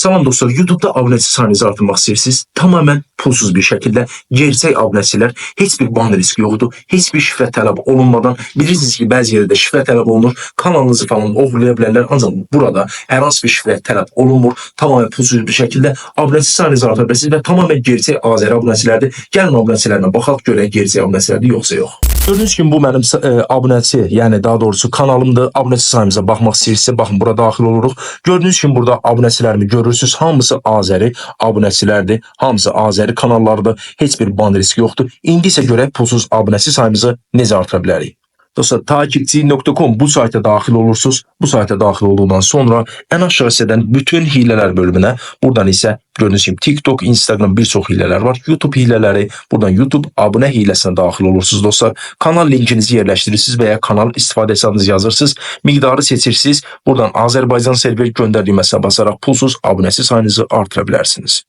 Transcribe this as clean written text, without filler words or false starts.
Salam dostlar, YouTube'da abunəçi sayınızı artırmaq istəyirsiniz. Tamamen pulsuz bir şəkildə gerçək abunəçilər, heç bir ban riski yoxdur, heç bir şifrə tələb olunmadan, bilirsiniz ki, bəzi yerdə şifrə tələb olunur, kanalınızı falan oğurlaya bilərlər, ancaq burada hər hansı bir şifrə tələb olunmur, tamamen pulsuz bir şəkildə abunəçi sayınızı artıra bilirsiniz və tamamen gerçək Azəri abunəçilərdir. Gəlin abunəçilərinə baxaq, görək gerçək abunəçilərdir yoxsa yox. Gördüğünüz kimi bu mənim abunəçi, yəni daha doğrusu kanalımdır. Abunəçi sayımıza baxmaq istəyirsinizsə, baxın bura daxil oluruq. Gördüğünüz kimi burada abunəçilərimi görürsünüz. Hamısı Azəri abunəçilərdir. Hamısı Azəri kanallardır. Heç bir ban riski yoxdur. İndi isə görək pulsuz abunəçi sayımızı necə artıra bilərik. Dostlar, takipçi.com bu sayta daxil olursunuz. Bu sayta daxil olduğundan sonra ən aşağı hissədən bütün hilələr bölümünə, buradan isə gördüğünüz kimi TikTok, Instagram bir çox hilələr var. YouTube hilələri, buradan YouTube abunə hiləsinə daxil olursunuz dostlar. Kanal linkinizi yerləşdirirsiniz və ya kanal istifadə hesabınızı yazırsınız. Miqdarı seçirsiniz. Buradan Azərbaycan server göndər düyməsinə basaraq pulsuz abunəçi sayınızı artıra bilərsiniz.